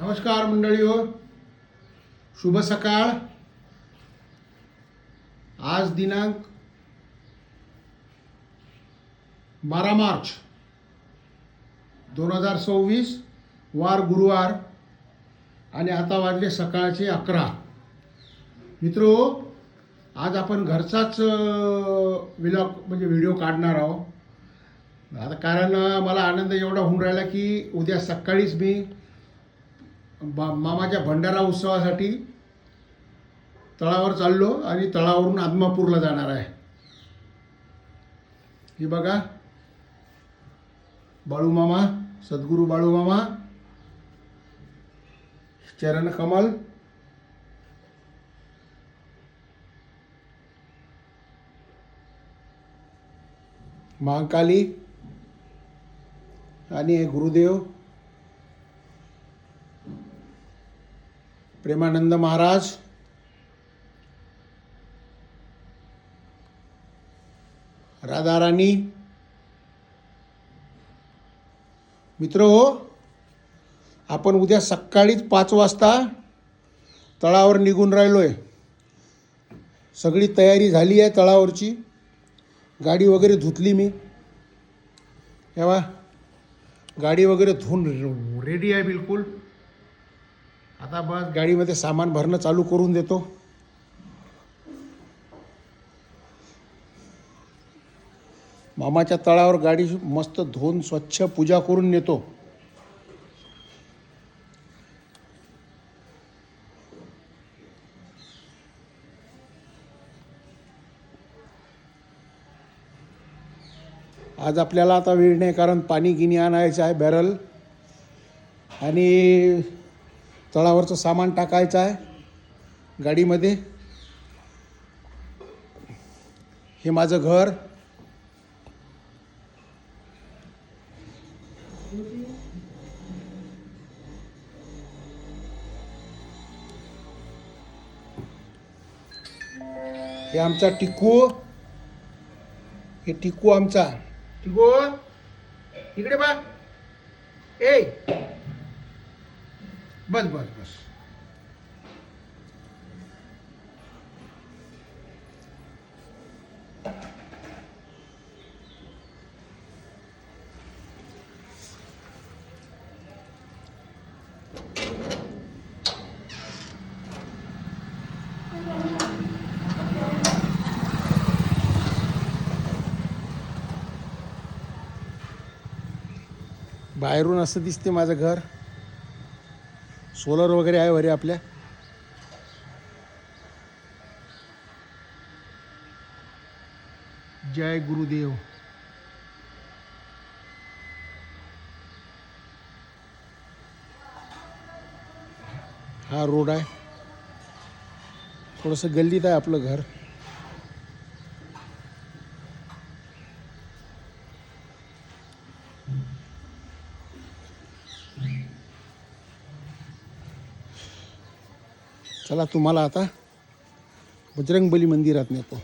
नमस्कार मंडळी हो, शुभ सकाळ। आज दिनांक 12 मार्च 2026 वार गुरुवार आणि आता वाजले सकाळचे 11। मित्रो, आज आपण घरचाच व्लॉग म्हणजे व्हिडिओ काढणार आहोत। आता कारण मला आनंद एवढा होऊन राहिला की उद्या सकाळीच मी मामाच्या भंडारा उत्सवासाठी तळावर चाललो आणि तळावरून आदमापूरला जाणार आहे। हे बघा, बाळू मामा, सद्गुरू बाळू मामा, चरण कमल, महाकाली आणि गुरुदेव प्रेमानंद महाराज, राधा राणी। मित्र हो, आपण उद्या सकाळीच 5 वाजता तळावर निघून राहिलोय। सगळी तयारी झाली आहे तळावरची, गाडी वगैरे धुतली मी। तेव्हा गाडी वगैरे धुवून रेडी आहे बिलकुल। आता बस गाडीमध्ये सामान भरणं चालू करून देतो। मामाच्या तळावर गाडी मस्त धुवून स्वच्छ पूजा करून नेतो। आज आपल्याला आता वेळ नाही, कारण पाणी गिनी आणायचं आहे, बॅरल, आणि तळावरचं सामान टाकायचं आहे गाडीमध्ये। हे माझं घर, हे आमचा टिकू, हे टिकू आमचा। टिकू इकडे बा, ए बस बस बस। बाहेरून असं दिसते माझं घर। सोलर वगैरे आहे वरी आपल्या। जय गुरुदेव। हा रोड आहे, थोडंसं गल्लीत आहे आपलं घर। चला तुम्हाला आता बजरंगबली मंदिरात नेतो।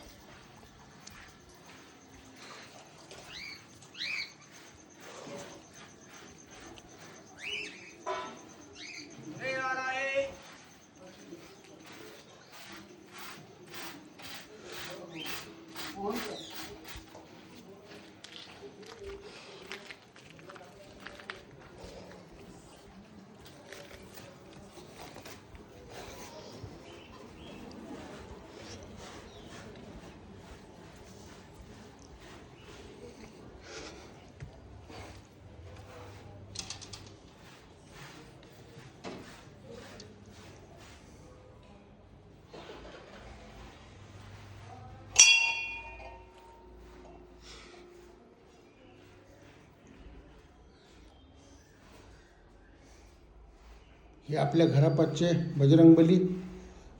हे आपल्या घरापाचचे बजरंगबली,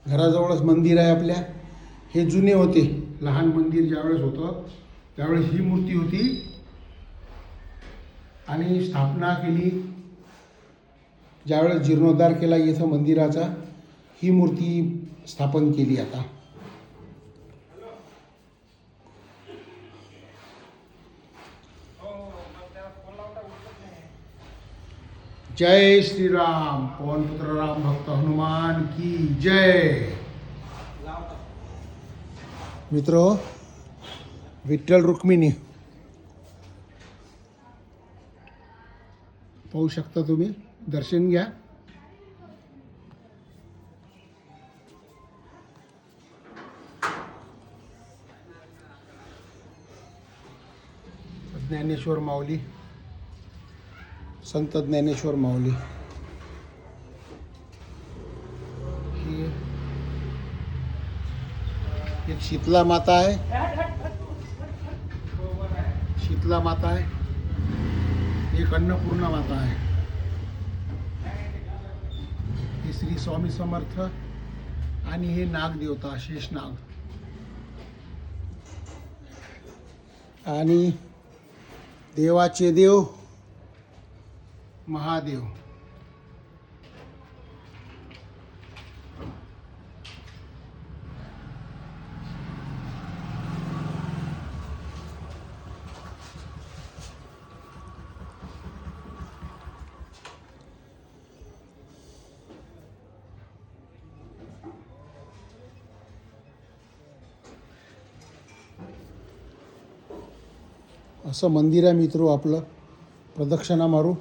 घराजवळच मंदिर आहे आपल्या। हे जुने होते, लहान मंदिर ज्यावेळेस होतं त्यावेळेस ही मूर्ती होती, आणि स्थापना केली ज्यावेळेस जीर्णोद्धार केला इथं मंदिराचा, ही मूर्ती स्थापन केली आता। जय श्रीराम पवन पुत्र राम भक्त हनुमान की जय. मित्र, विठ्ठल रुक्मिणी पाहू शकता तुम्ही. दर्शन घ्या. ज्ञानेश्वर माऊली, संत ज्ञानेश्वर माऊली. ही एक शीतला माता आहे. शीतला माता आहे. एक अन्नपूर्णा माता आहे. हे श्री स्वामी समर्थ आणि हे नाग देवता शेषनाग. आणि देवाचे देव महादेव. असं मंदिर आहे मित्र. आपलं प्रदक्षिणा मारू.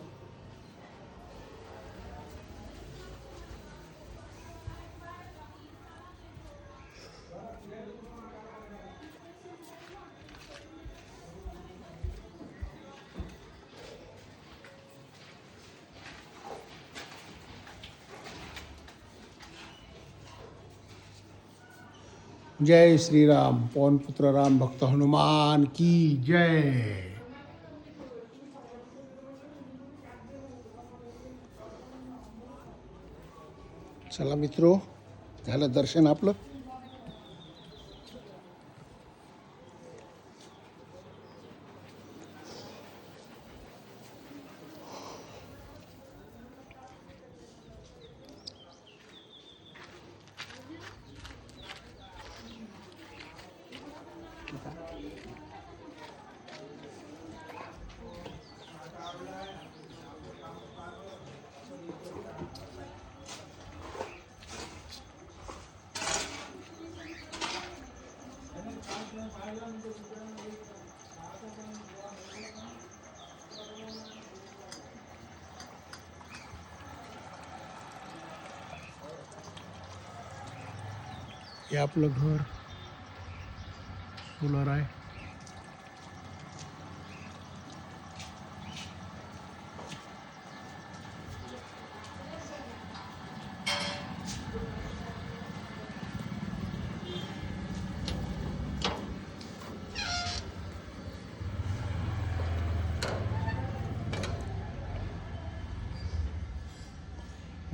जय श्रीराम पवन पुत्र राम भक्त हनुमान की जय. चला मित्रो, झालं दर्शन आपलं. हे आपलं घर सोलर आहे.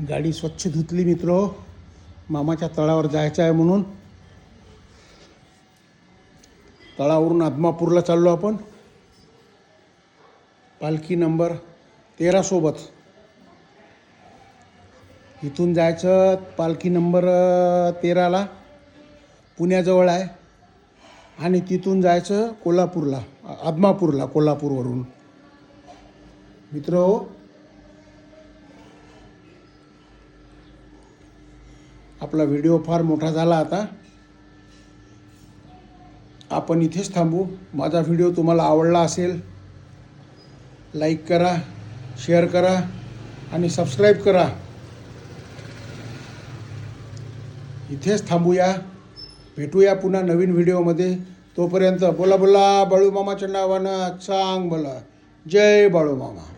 गाडी स्वच्छ धुतली मित्र. मामाच्या तळावर जायचं आहे म्हणून तळावरून आदमापूरला चाललो आपण. पालखी नंबर 13 सोबत. इथून जायचं पालखी नंबर 13ला पुण्याजवळ आहे. आणि तिथून जायचं कोल्हापूरला, आदमापूरला कोल्हापूरवरून. मित्र, आपला व्हिडिओ फार मोठा झाला आता. आपण इथेच थांबू. माझा व्हिडिओ तुम्हाला आवडला असेल, लाईक करा, शेअर करा आणि सबस्क्राईब करा. इथेच थांबूया. भेटूया पुन्हा नवीन व्हिडिओमध्ये. तोपर्यंत बोला बोला बाळूमामाच्या नावानं सांग बोला. जय बाळूमामा.